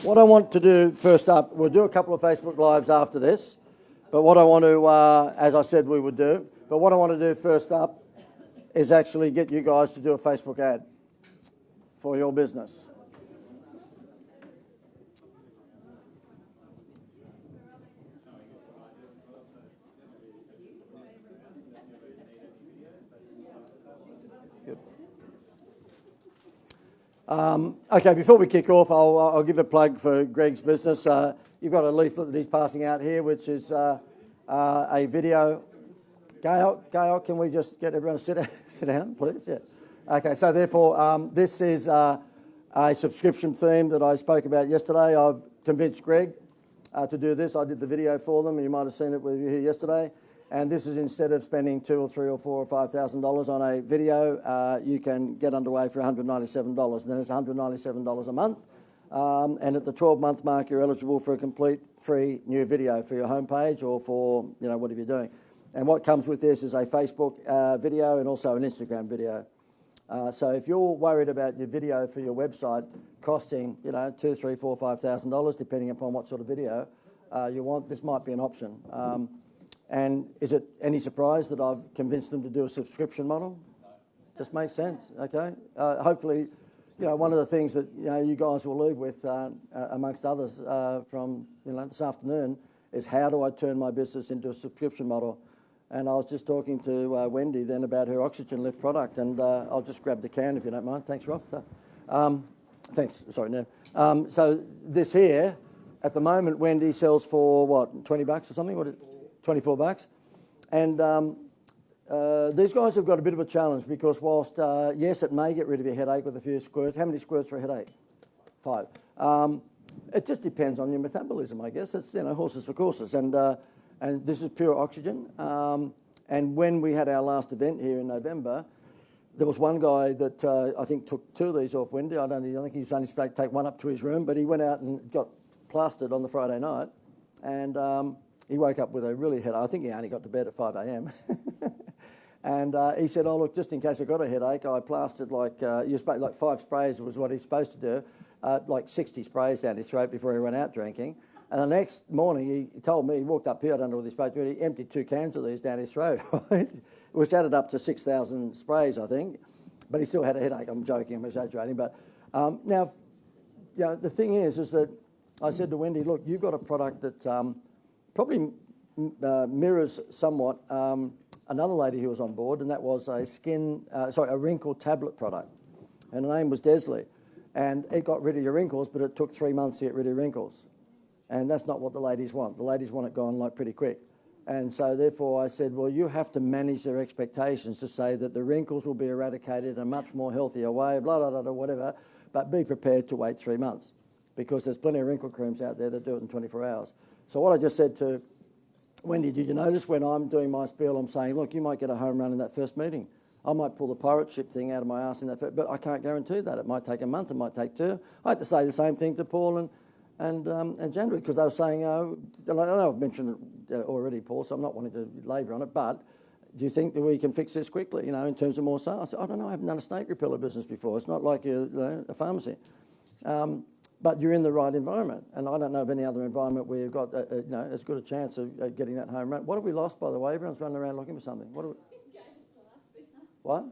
What I want to do first up, we'll do a couple of Facebook Lives after this, but what I want to, as I said we would do, but what I want to do first up is actually get you guys to do a Facebook ad for your business. Okay, before we kick off, I'll give a plug for Greg's business. You've got a leaflet that he's passing out here, which is a video. Gail, can we just get everyone to sit down, please? Yeah. Okay, so therefore, this is a subscription theme that I spoke about yesterday. I've convinced Greg to do this. I did the video for them. You might have seen it with you here yesterday. And this is instead of spending $2 or $3 or $4 or $5,000 on a video, you can get underway for $197. And then it's $197 a month. And at the 12-month mark, you're eligible for a complete free new video for your homepage or for, whatever you're doing. And what comes with this is a Facebook video and also an Instagram video. So if you're worried about your video for your website costing, $2, $3, $4, $5,000, depending upon what sort of video you want, this might be an option. And is it any surprise that I've convinced them to do a subscription model? Just makes sense, okay? Hopefully, one of the things that, you guys will leave with, amongst others from, this afternoon is how do I turn my business into a subscription model? And I was just talking to Wendy then about her oxygen lift product, and I'll just grab the can if you don't mind. Thanks, Rob. Thanks, sorry, no. So this here, at the moment, Wendy sells for, what, $20 or something? What? $24. And these guys have got a bit of a challenge because whilst, yes, it may get rid of your headache with a few squirts. How many squirts for a headache? 5. It just depends on your metabolism, I guess. It's, horses for courses. And this is pure oxygen. And when we had our last event here in November, there was one guy that I think took 2 of these off Wendy. I think he was only supposed to take 1 up to his room, but he went out and got plastered on the Friday night. And he woke up with a really headache. I think he only got to bed at 5 a.m. And he said, oh, look, just in case I got a headache, I plastered like 5 sprays was what he's supposed to do, like 60 sprays down his throat before he went out drinking. And the next morning, he told me, he walked up here, I don't know what he's supposed to do, he emptied 2 cans of these down his throat, right? Which added up to 6,000 sprays, I think. But he still had a headache. I'm joking, I'm exaggerating. But now, the thing is that I said to Wendy, look, you've got a product that probably mirrors somewhat another lady who was on board, and that was a wrinkle tablet product. And her name was Desley. And it got rid of your wrinkles, but it took 3 months to get rid of wrinkles. And that's not what the ladies want. The ladies want it gone like pretty quick. And so therefore I said, well, you have to manage their expectations to say that the wrinkles will be eradicated in a much more healthier way, blah, blah, blah, blah, whatever, but be prepared to wait 3 months because there's plenty of wrinkle creams out there that do it in 24 hours. So what I just said to Wendy, did you notice when I'm doing my spiel, I'm saying, look, you might get a home run in that first meeting. I might pull the pirate ship thing out of my ass in that first, but I can't guarantee that. It might take a month, it might take 2. I had to say the same thing to Paul and January because they were saying, I know I've mentioned it already, Paul, so I'm not wanting to labour on it, but do you think that we can fix this quickly, in terms of more sales? I said, I don't know, I haven't done a snake repeller business before. It's not like a pharmacy. But you're in the right environment. And I don't know of any other environment where you've got, as good a chance of getting that home run. What have we lost, by the way? Everyone's running around looking for something. What?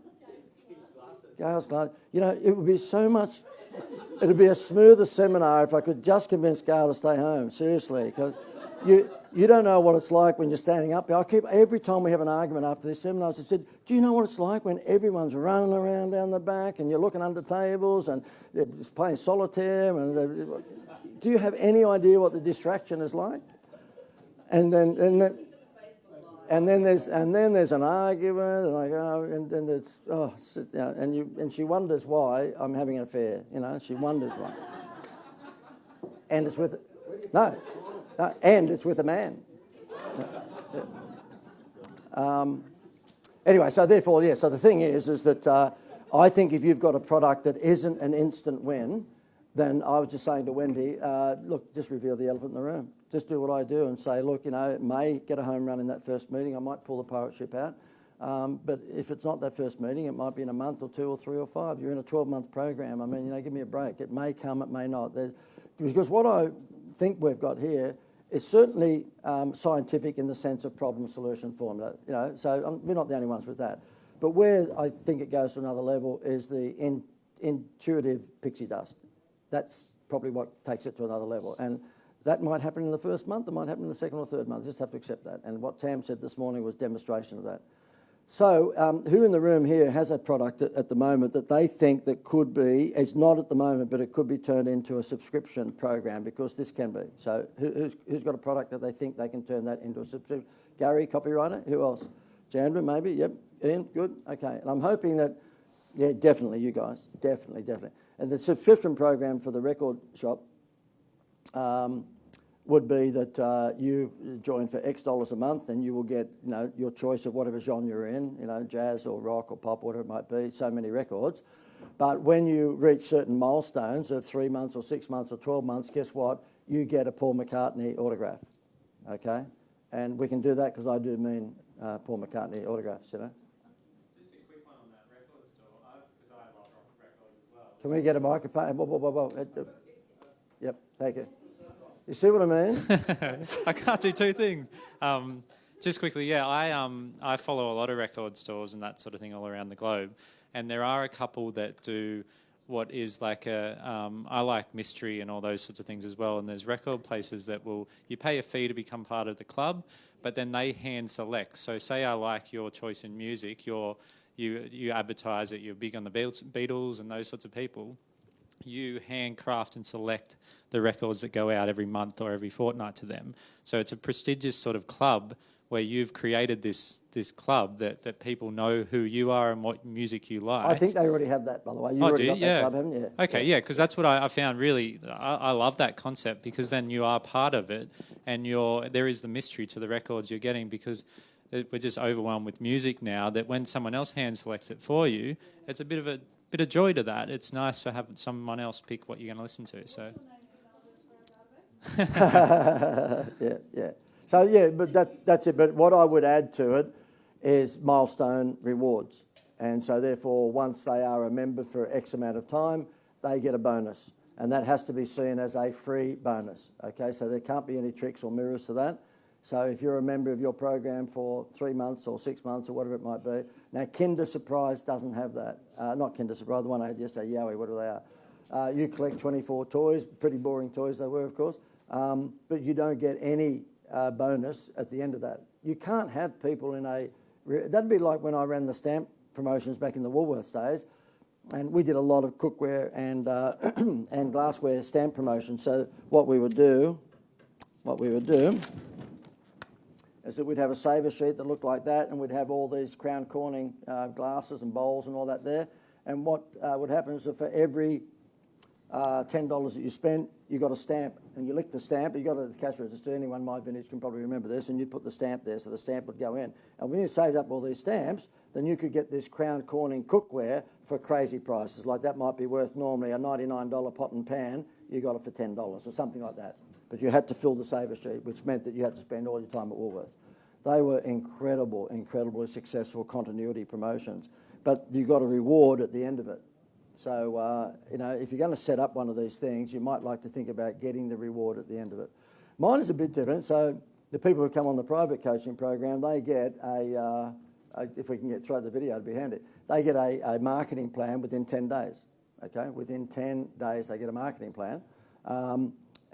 Gail's glasses. It would be so much, it would be a smoother seminar if I could just convince Gail to stay home, seriously. Because you don't know what it's like when you're standing up there. Every time we have an argument after this seminar, I said, do you know what it's like when everyone's running around down the back and you're looking under tables and they're playing solitaire? Do you have any idea what the distraction is like? And then there's an argument, and she wonders why I'm having an affair. She wonders why. And it's with and it's with a man. Anyway, so therefore, so the thing is that I think if you've got a product that isn't an instant win, then I was just saying to Wendy, look, just reveal the elephant in the room. Just do what I do and say, look, it may get a home run in that first meeting. I might pull the pirate ship out. But if it's not that first meeting, it might be in a month or 2 or 3 or 5. You're in a 12-month program. I mean, give me a break. It may come, it may not. Because what I think we've got here is certainly scientific in the sense of problem-solution formula. So we're not the only ones with that. But where I think it goes to another level is the intuitive pixie dust. That's probably what takes it to another level. And that might happen in the first month, it might happen in the second or third month. You just have to accept that. And what Tam said this morning was demonstration of that. So who in the room here has a product at the moment that they think that could be, it's not at the moment, but it could be turned into a subscription program, because this can be. So who's got a product that they think they can turn that into a subscription? Gary, copywriter? Who else? Chandra, maybe? Yep. Ian, good? Okay. And I'm hoping that, yeah, definitely, you guys. Definitely. And the subscription program for the record shop would be that you join for X dollars a month and you will get, your choice of whatever genre you're in, jazz or rock or pop, whatever it might be, so many records. But when you reach certain milestones of 3 months or 6 months or 12 months, guess what? You get a Paul McCartney autograph, okay? And we can do that because I do mean Paul McCartney autographs, Just a quick one on that record store, because I love rock records as well. Can we get a microphone? Whoa. Yep, thank you. You see what I mean? I can't do two things. Just quickly, yeah, I follow a lot of record stores and that sort of thing all around the globe, and there are a couple that do what is like I like mystery and all those sorts of things as well. And there's record places that you pay a fee to become part of the club, but then they hand select. So say I like your choice in music, you advertise it, you're big on the Beatles and those sorts of people. You handcraft and select the records that go out every month or every fortnight to them. So it's a prestigious sort of club where you've created this club that people know who you are and what music you like. I think they already have that, by the way. You already got that club, haven't you? Okay, yeah, because that's what I found really, I love that concept, because then you are part of it and there is the mystery to the records you're getting, because we're just overwhelmed with music now that when someone else hand selects it for you, it's a bit of joy to that. It's nice to have someone else pick what you're going to listen to. So, yeah. So yeah, but that's it. But what I would add to it is milestone rewards, and so therefore, once they are a member for X amount of time, they get a bonus, and that has to be seen as a free bonus. Okay, so there can't be any tricks or mirrors to that. So if you're a member of your program for 3 months or 6 months or whatever it might be, now Kinder Surprise doesn't have that. Not Kinder Surprise, the one I had yesterday, Yowie, whatever they are. You collect 24 toys, pretty boring toys they were, of course, but you don't get any bonus at the end of that. You can't have people that'd be like when I ran the stamp promotions back in the Woolworths days, and we did a lot of cookware and and glassware stamp promotions. So what we would do is that we'd have a saver sheet that looked like that, and we'd have all these Crown Corning glasses and bowls and all that there. And what would happen is that for every $10 that you spent, you got a stamp, and you lick the stamp. You got it at the cash register. Anyone my vintage can probably remember this, and you'd put the stamp there, so the stamp would go in. And when you saved up all these stamps, then you could get this Crown Corning cookware for crazy prices. Like that might be worth normally a $99 pot and pan. You got it for $10 or something like that. But you had to fill the saver sheet, which meant that you had to spend all your time at Woolworths. They were incredibly successful continuity promotions. But you got a reward at the end of it. So, if you're going to set up one of these things, you might like to think about getting the reward at the end of it. Mine is a bit different. So the people who come on the private coaching program, they get if we can throw the video, it'd be handy. They get a marketing plan within 10 days. Okay, within 10 days they get a marketing plan.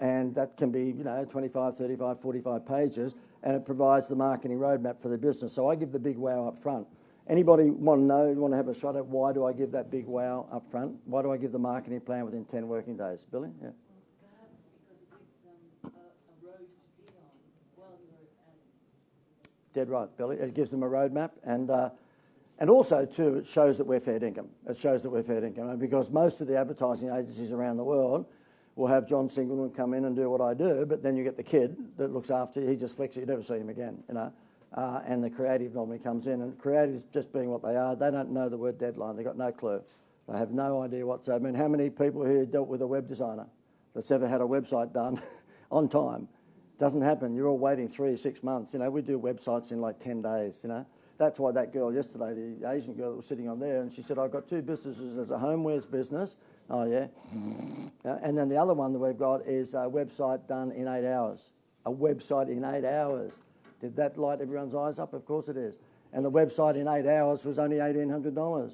And that can be, 25, 35, 45 pages, and it provides the marketing roadmap for the business. So I give the big wow up front. Anybody want to have a shot at why do I give that big wow up front? Why do I give the marketing plan within 10 working days? Billy? Yeah. Perhaps because it gives them a road to be on while you're at it. Dead right, Billy. It gives them a roadmap, and also, too, it shows that we're fair income. And because most of the advertising agencies around the world will have John Singleton come in and do what I do, but then you get the kid that looks after you, he just flicks it, you never see him again, and the creative normally comes in, and creatives just being what they are, they don't know the word deadline, they've got no clue. They have no idea whatsoever. I mean, how many people here dealt with a web designer that's ever had a website done on time? Doesn't happen. You're all waiting 3 or 6 months. We do websites in like 10 days, that's why that girl yesterday, the Asian girl that was sitting on there, and she said, I've got 2 businesses. There's a homewares business. Oh, yeah. And then the other one that we've got is a website done in 8 hours. A website in 8 hours. Did that light everyone's eyes up? Of course it is. And the website in 8 hours was only $1,800.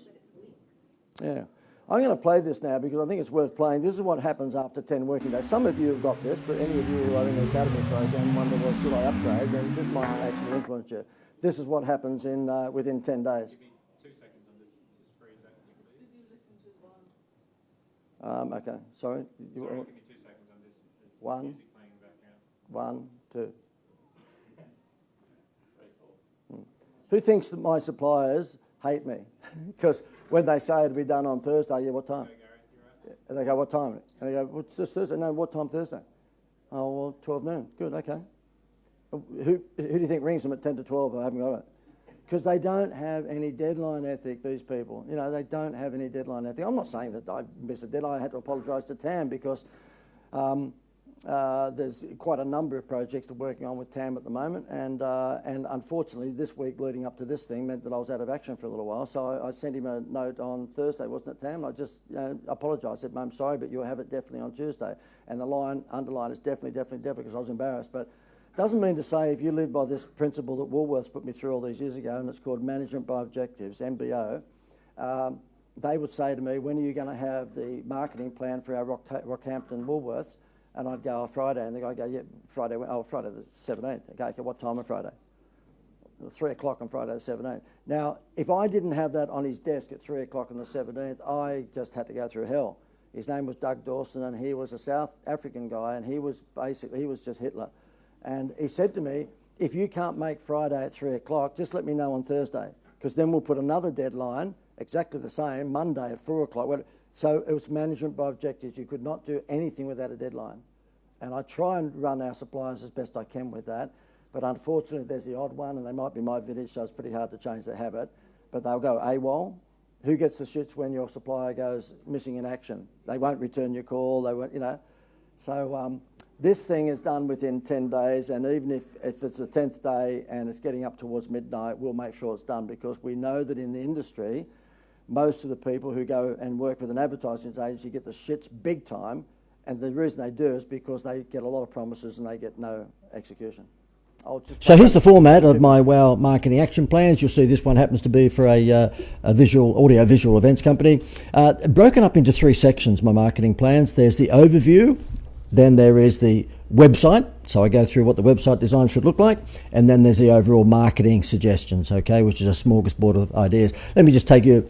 Yeah. I'm going to play this now because I think it's worth playing. This is what happens after 10 working days. Some of you have got this, but any of you who are in the academy program wonder, well, should I upgrade? Then this might actually influence you. This is what happens in within 10 days. Give me 2 seconds on this. Just freeze that thing, please. Okay, sorry. Sorry, give me 2 seconds on this. There's One. music playing in the background. 1, 2. 3, 4. Who thinks that my suppliers hate me? Because when they say it'll be done on Thursday, yeah, what time? Gary, you're right. And they go, what time? And they go, what's this Thursday? No, what time Thursday? Oh, well, 12 noon. Good, okay. Who do you think rings them at 10 to 12? I haven't got it. Because they don't have any deadline ethic, these people. You know, they don't have any deadline ethic. I'm not saying that I missed a deadline. I had to apologise to Tam because there's quite a number of projects we're working on with Tam at the moment, and unfortunately this week leading up to this thing meant that I was out of action for a little while, so I sent him a note on Thursday, wasn't it, Tam? I just apologised, said, I'm sorry, but you'll have it definitely on Tuesday. And the underline is definitely, because I was embarrassed. But doesn't mean to say if you live by this principle that Woolworths put me through all these years ago, and it's called Management by Objectives, MBO, they would say to me, when are you going to have the marketing plan for our Rockhampton Woolworths? And I'd go, Friday. And the guy would go, yeah, Friday the 17th. Okay, what time on Friday? 3 o'clock on Friday the 17th. Now, if I didn't have that on his desk at 3 o'clock on the 17th, I just had to go through hell. His name was Doug Dawson, and he was a South African guy, and he was just Hitler. And he said to me, if you can't make Friday at 3 o'clock, just let me know on Thursday, because then we'll put another deadline, exactly the same, Monday at 4 o'clock. So it was management by objectives. You could not do anything without a deadline. And I try and run our suppliers as best I can with that. But unfortunately, there's the odd one, and they might be my vintage, so it's pretty hard to change their habit. But they'll go AWOL. Who gets the shits when your supplier goes missing in action? They won't return your call. They won't, you know. So this thing is done within 10 days, and even if it's the 10th day and it's getting up towards midnight, we'll make sure it's done, because we know that in the industry, most of the people who go and work with an advertising agency get the shits big time, and the reason they do is because they get a lot of promises and they get no execution. So here's the format of my WOW marketing action plans. You'll see this one happens to be for a audio-visual events company. Broken up into 3 sections, my marketing plans. There's the overview, then there is the website, so I go through what the website design should look like, and then there's the overall marketing suggestions, okay, which is a smorgasbord of ideas. Let me just take you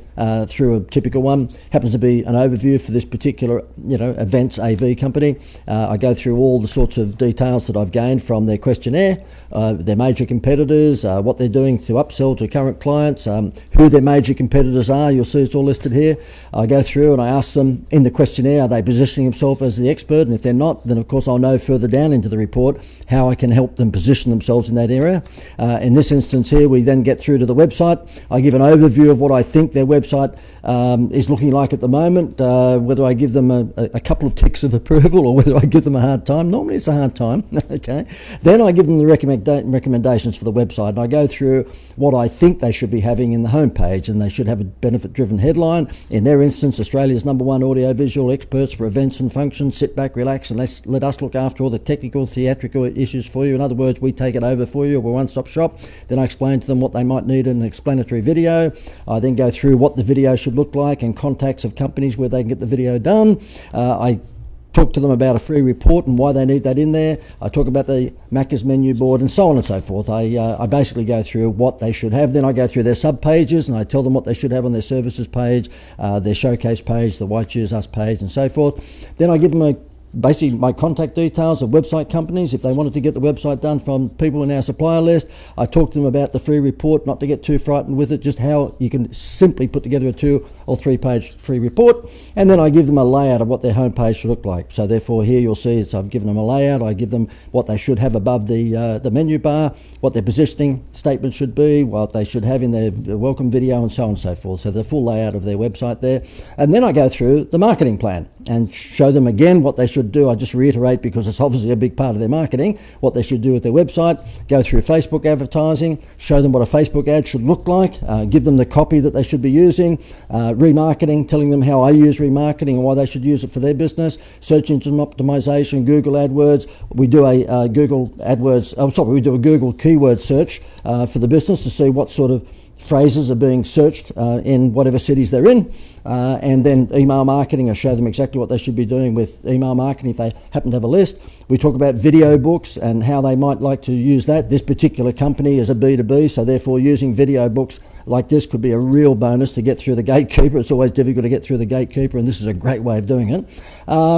through a typical one. Happens to be an overview for this particular, events AV company. I go through all the sorts of details that I've gained from their questionnaire, their major competitors, what they're doing to upsell to current clients, who their major competitors are. You'll see it's all listed here. I go through and I ask them in the questionnaire, are they positioning themselves as the expert? And if they're not, then of course I'll know further down into the report how I can help them position themselves in that area. In this instance here, we then get through to the website. I give an overview of what I think their website is looking like at the moment, whether I give them a couple of ticks of approval or whether I give them a hard time. Normally it's a hard time, okay. Then I give them the recommendations for the website, and I go through what I think they should be having in the homepage, and they should have a benefit-driven headline. In their instance, Australia's #1 audio-visual experts for events and functions. Sit back, relax, and let us look after all the technical, theatrical issues for you. In other words, we take it over for you. We're one-stop shop. Then I explain to them what they might need in an explanatory video. I then go through what the video should look like and contacts of companies where they can get the video done. I talk to them about a free report and why they need that in there. I talk about the Macca's menu board and so on and so forth. I basically go through what they should have. Then I go through their sub-pages and I tell them what they should have on their services page, their showcase page, the Why Choose Us page and so forth. Then I give them basically my contact details of website companies. If they wanted to get the website done from people in our supplier list, I talk to them about the free report, not to get too frightened with it, just how you can simply put together a 2 or 3 page free report. And then I give them a layout of what their homepage should look like. So therefore here you'll see, so I've given them a layout. I give them what they should have above the menu bar, what their positioning statement should be, what they should have in their welcome video, and so on and so forth. So the full layout of their website there. And then I go through the marketing plan. and show them again what they should do. I just reiterate, because it's obviously a big part of their marketing, what they should do with their website. Go through Facebook advertising, show them what a Facebook ad should look like, give them the copy that they should be using, remarketing, telling them how I use remarketing and why they should use it for their business, search engine optimization, Google AdWords. We do a Google keyword search for the business to see what sort of phrases are being searched in whatever cities they're in, and then email marketing. I show them exactly what they should be doing with email marketing if they happen to have a list. We talk about video books and how they might like to use that. This particular company is a B2B, so therefore using video books like this could be a real bonus to get through the gatekeeper. It's always difficult to get through the gatekeeper, and this is a great way of doing it.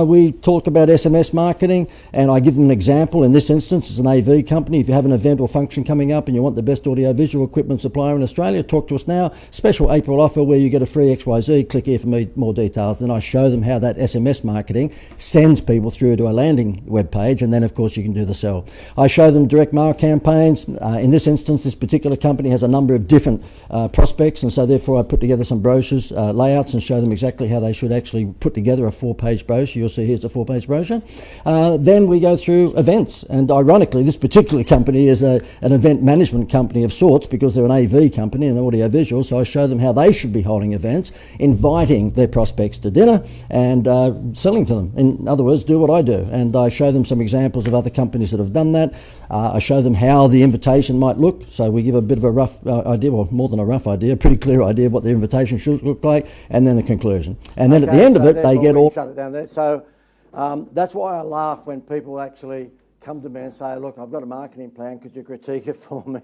We talk about SMS marketing, and I give them an example. In this instance, it's an AV company. If you have an event or function coming up and you want the best audio-visual equipment supplier in Australia, talk to us now. Special April offer where you get a free XYZ. Click here for more details. Then I show them how that SMS marketing sends people through to a landing web page, and then of course you can do the sell. I show them direct mail campaigns. In this instance, this particular company has a number of different prospects, and so therefore I put together some brochures, layouts, and show them exactly how they should actually put together a 4-page brochure. You'll see here's a 4-page brochure. Then we go through events, and ironically this particular company is an event management company of sorts, because they're an AV company and audio visual. So I show them how they should be holding events, inviting their prospects to dinner and selling to them. In other words, do what I do. And I show them some examples of other companies that have done that. I show them how the invitation might look. So we give a bit of a rough idea, well, more than a rough idea, a pretty clear idea of what the invitation should look like, and then the conclusion. And then at the end of it, they get all... Shut it down there. So that's why I laugh when people actually come to me and say, look, I've got a marketing plan, could you critique it for me?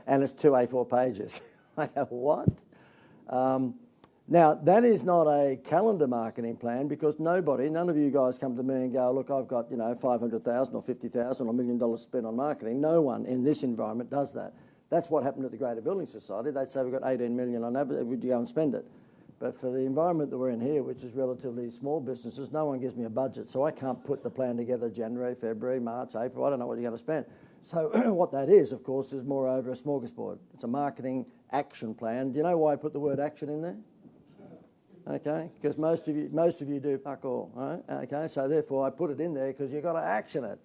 And it's 2 A4 pages. I go, what? Now, that is not a calendar marketing plan, because none of you guys come to me and go, look, I've got, $500,000 or $50,000 or $1 million spent on marketing. No one in this environment does that. That's what happened at the Greater Building Society. They'd say, we've got 18 million on average, would you go and spend it? But for the environment that we're in here, which is relatively small businesses, no one gives me a budget. So I can't put the plan together January, February, March, April. I don't know what you're going to spend. So what that is, of course, is moreover a smorgasbord. It's a marketing action plan. Do you know why I put the word action in there? Okay, because most of you do fuck all, right? Okay, so therefore I put it in there because you've got to action it.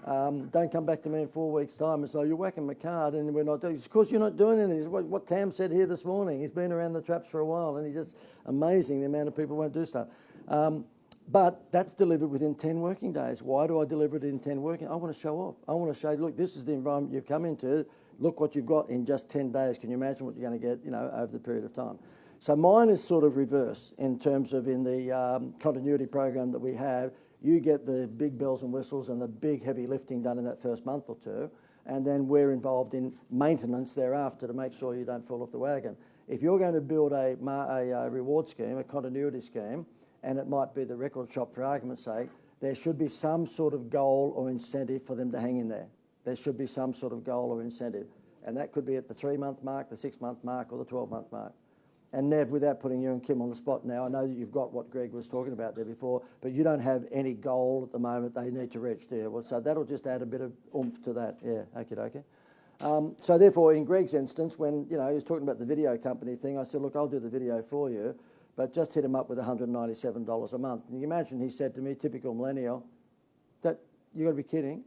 Don't come back to me in 4 weeks' time and say, you're whacking my card and we're not doing it. It's because you're not doing anything. It's what Tam said here this morning. He's been around the traps for a while, and he's just amazing the amount of people who won't do stuff. But that's delivered within 10 working days. Why do I deliver it in 10 working? I want to show off. I want to show, look, this is the environment you've come into. Look what you've got in just 10 days. Can you imagine what you're going to get, over the period of time? So mine is sort of reverse in terms of in the continuity program that we have. You get the big bells and whistles and the big heavy lifting done in that first month or two, and then we're involved in maintenance thereafter to make sure you don't fall off the wagon. If you're going to build a reward scheme, a continuity scheme, and it might be the record shop for argument's sake, there should be some sort of goal or incentive for them to hang in there. There should be some sort of goal or incentive. And that could be at the 3-month mark, the 6-month mark, or the 12-month mark. And Nev, without putting you and Kim on the spot now, I know that you've got what Greg was talking about there before, but you don't have any goal at the moment they need to reach, do you? Well, so that'll just add a bit of oomph to that. Yeah, okay. So therefore, in Greg's instance, when he was talking about the video company thing, I said, look, I'll do the video for you, but just hit him up with $197 a month. And you imagine he said to me, typical millennial, that you got to be kidding.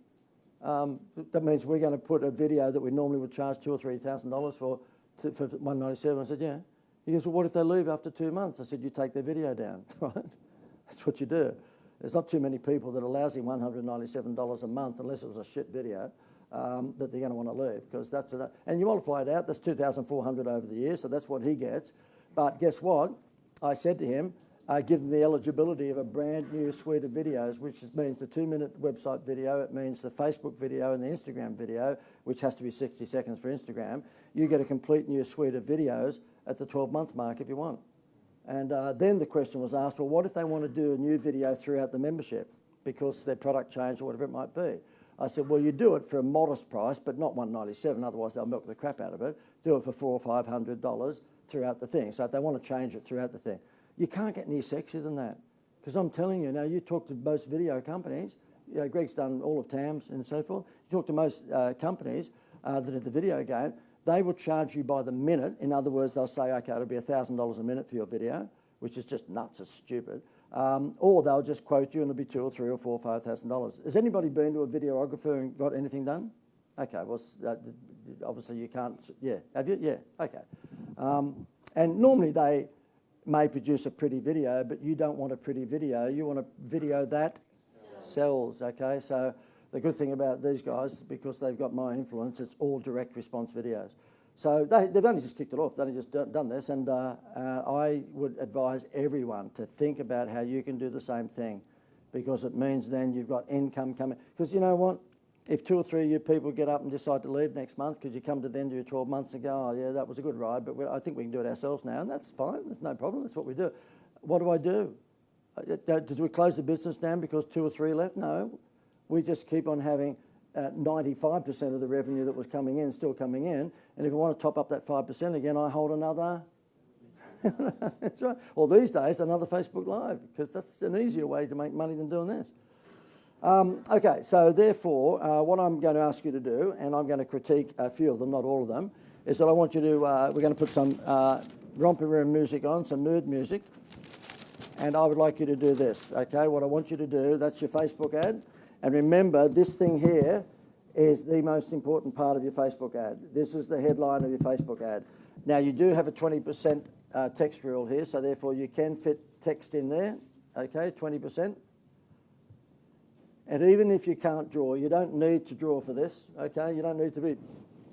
That means we're going to put a video that we normally would charge $2,000 or $3,000 for $197. I said, yeah. He goes, well, what if they leave after 2 months? I said, you take their video down, right? That's what you do. There's not too many people that are lousy $197 a month, unless it was a shit video, that they're going to want to leave, because that's enough. And you multiply it out, that's 2,400 over the year, so that's what he gets. But guess what? I said to him, give them the eligibility of a brand new suite of videos, which means the 2-minute website video, it means the Facebook video and the Instagram video, which has to be 60 seconds for Instagram. You get a complete new suite of videos at the 12-month mark if you want. And then the question was asked, well, what if they want to do a new video throughout the membership because their product changed or whatever it might be? I said, well, you do it for a modest price, but not $197, otherwise they'll milk the crap out of it. Do it for $400 or $500 throughout the thing. So if they want to change it throughout the thing. You can't get any sexier than that. Because I'm telling you, now you talk to most video companies, Greg's done all of TAMS and so forth, you talk to most companies that are the video game, they will charge you by the minute. In other words, they'll say, okay, it'll be $1,000 a minute for your video, which is just nuts, it's stupid. Or they'll just quote you and it'll be $2,000 or $3,000 or $4,000 or $5,000. Has anybody been to a videographer and got anything done? Okay, well, obviously you can't, yeah. Have you? Yeah, okay. And normally they may produce a pretty video, but you don't want a pretty video. You want a video that sells, okay? So the good thing about these guys, because they've got my influence, it's all direct response videos. So they've only just kicked it off. They've only just done this, and I would advise everyone to think about how you can do the same thing, because it means then you've got income coming. Because you know what? If 2 or 3 of you people get up and decide to leave next month because you come to the end of your 12 months and go, oh yeah, that was a good ride, but I think we can do it ourselves now, and that's fine. That's no problem. That's what we do. What do? Does we close the business down because 2 or 3 left? No. We just keep on having 95% of the revenue that was coming in still coming in, and if we want to top up that 5% again, I hold another. That's right. Well, these days, another Facebook Live, because that's an easier way to make money than doing this. Okay, so therefore, what I'm going to ask you to do, and I'm going to critique a few of them, not all of them, is that I want you to, we're going to put some romper room music on, some mood music, and I would like you to do this, okay? What I want you to do, that's your Facebook ad, and remember, this thing here is the most important part of your Facebook ad. This is the headline of your Facebook ad. Now, you do have a 20% text rule here, so therefore you can fit text in there, okay, 20%. And even if you can't draw, you don't need to draw for this, okay? You don't need to be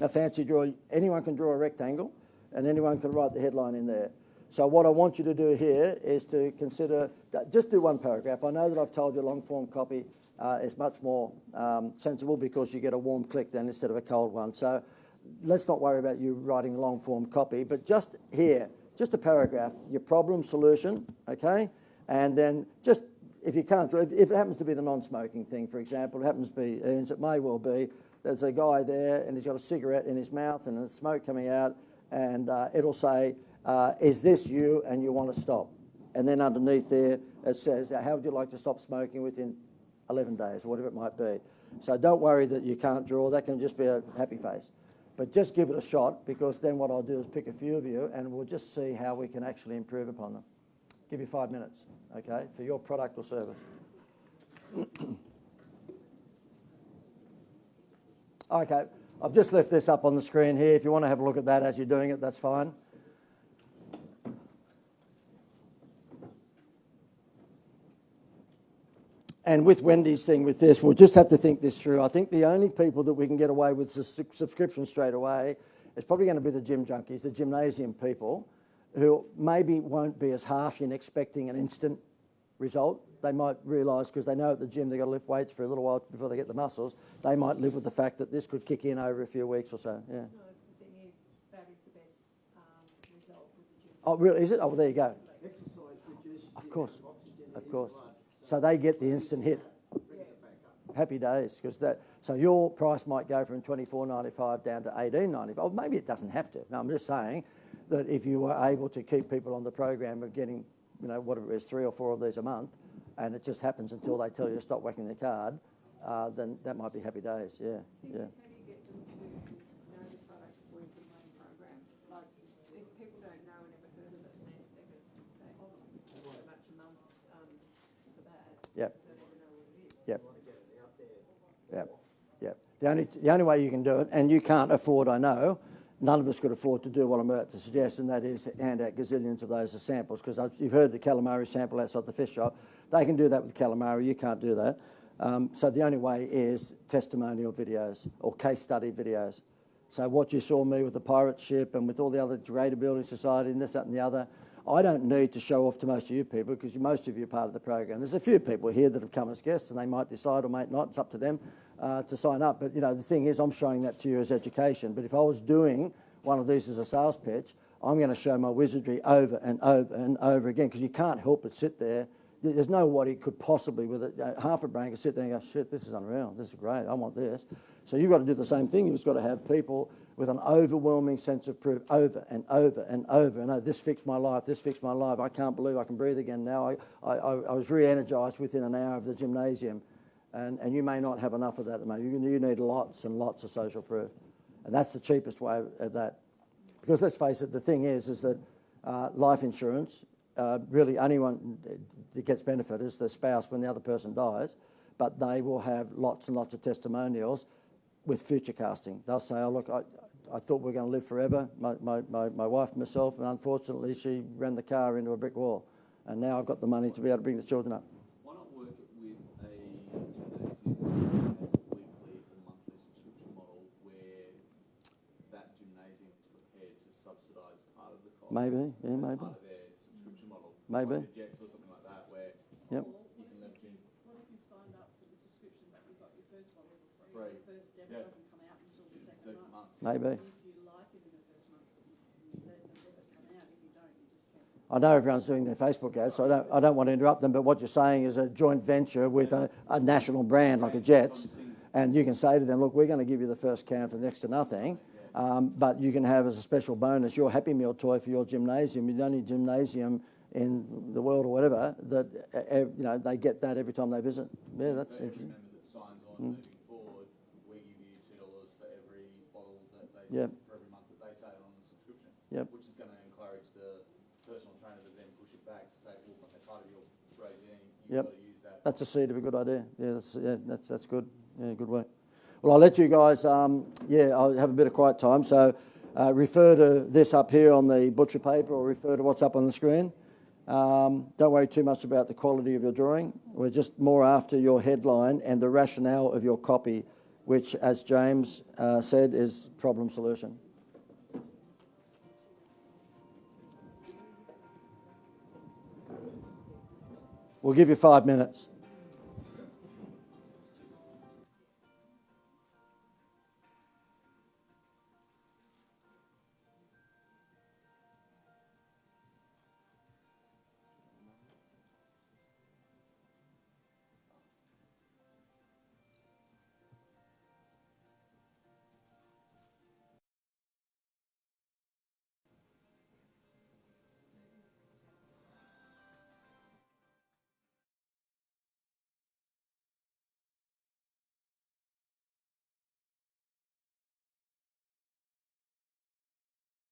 a fancy drawer. Anyone can draw a rectangle, and anyone can write the headline in there. So what I want you to do here is to consider, just do one paragraph. I know that I've told you long form copy is much more sensible because you get a warm click then instead of a cold one. So let's not worry about you writing long form copy, but just here, just a paragraph, your problem, solution, okay? And then just, if you can't, if it happens to be the non-smoking thing, for example, it happens to be, and it may well be, there's a guy there and he's got a cigarette in his mouth and there's smoke coming out, and it'll say, is this you and you want to stop? And then underneath there it says, how would you like to stop smoking within 11 days, or whatever it might be. So don't worry that you can't draw, that can just be a happy face. But just give it a shot, because then what I'll do is pick a few of you and we'll just see how we can actually improve upon them. Give you 5 minutes, okay, for your product or service. Okay, I've just left this up on the screen here. If you want to have a look at that as you're doing it, that's fine. And with Wendy's thing with this, we'll just have to think this through. I think the only people that we can get away with subscription straight away is probably going to be the gym junkies, the gymnasium people, who maybe won't be as harsh in expecting an instant result. They might realise, because they know at the gym they've got to lift weights for a little while before they get the muscles, they might live with the fact that this could kick in over a few weeks or so. Yeah. No, the thing is, that is the best result with the gym. Oh, really? Is it? Oh, well, there you go. Exercise reduces Of course. oxygen Of in course. the blood. So they get the instant hit. Brings it back up. Happy days, because that. So your price might go from $24.95 down to $18.95. Or maybe it doesn't have to. No, I'm just saying that if you were able to keep people on the program of getting, you know, whatever it is, 3 or 4 of these a month, and it just happens until they tell you to stop whacking their card, then that might be happy days. Yeah, yeah. How do you get them to know the product before you put them on the program? Like, if people don't know and never heard of it, and they're just say, oh, so much a month for that. Yep. They don't even know what it is. Yep. Want to get it out there. Yep. Yep. The only way you can do it, and you can't afford, I know, none of us could afford to do what I'm about to suggest, and that is hand out gazillions of those as samples, because you've heard the calamari sample outside the fish shop. They can do that with calamari, you can't do that. So the only way is testimonial videos or case study videos. So what you saw me with the pirate ship and with all the other Gradability Society and this, that and the other, I don't need to show off to most of you people, because most of you are part of the program. There's a few people here that have come as guests, and they might decide or might not. It's up to them to sign up. But, you know, the thing is, I'm showing that to you as education. But if I was doing one of these as a sales pitch, I'm going to show my wizardry over and over and over again, because you can't help but sit there. There's no what he could possibly, with it, half a brain could sit there and go, shit, this is unreal, this is great, I want this. So you've got to do the same thing. You've just got to have people with an overwhelming sense of proof over and over and over. And, oh, this fixed my life, this fixed my life. I can't believe I can breathe again now. I was re-energised within an hour of the gymnasium. And you may not have enough of that at the moment. You need lots and lots of social proof. And that's the cheapest way of that. Because let's face it, the thing is that life insurance really anyone that gets benefit is the spouse when the other person dies, but they will have lots and lots of testimonials with future casting. They'll say, oh, look, I thought we were going to live forever, my wife and myself, and unfortunately she ran the car into a brick wall. And now I've got the money to be able to bring the children up. Why not work with a gymnasium that has a weekly or monthly subscription model where that gymnasium is prepared to subsidise part of the cost? Maybe, yeah, as maybe. part of their subscription model. Maybe. Like a Jets or something like that, where Yep. you can leverage in What if you signed up for the subscription but you got your first one for free? Free. The first demo Yeah. doesn't come out until the the second second month. month. Maybe. And if you like it in the first month, you let the debit come out. If you don't, you just cancel. I know everyone's doing their Facebook ads, so I don't want to interrupt them, but what you're saying is a joint venture with a national brand like a Jets, and you can say to them, look, we're going to give you the first can for next to nothing, but you can have as a special bonus your Happy Meal toy for your gymnasium. You're the only gymnasium in the world or whatever that, they get that every time they visit. Yeah, that's For every interesting. member that signs on moving forward, we give you $2 for every bottle that they Yep. for every month that they say on the subscription. Yep. Which is going to encourage the personal trainer to then push it back to say, well, as part of your regime, you've Yep. got to use that. That's a seed of a good idea. Yeah, that's good. Yeah, good work. Well, I'll let you guys, I'll have a bit of quiet time. So refer to this up here on the butcher paper or refer to what's up on the screen. Don't worry too much about the quality of your drawing. We're just more after your headline and the rationale of your copy, which, as James said, is problem solution. We'll give you 5 minutes.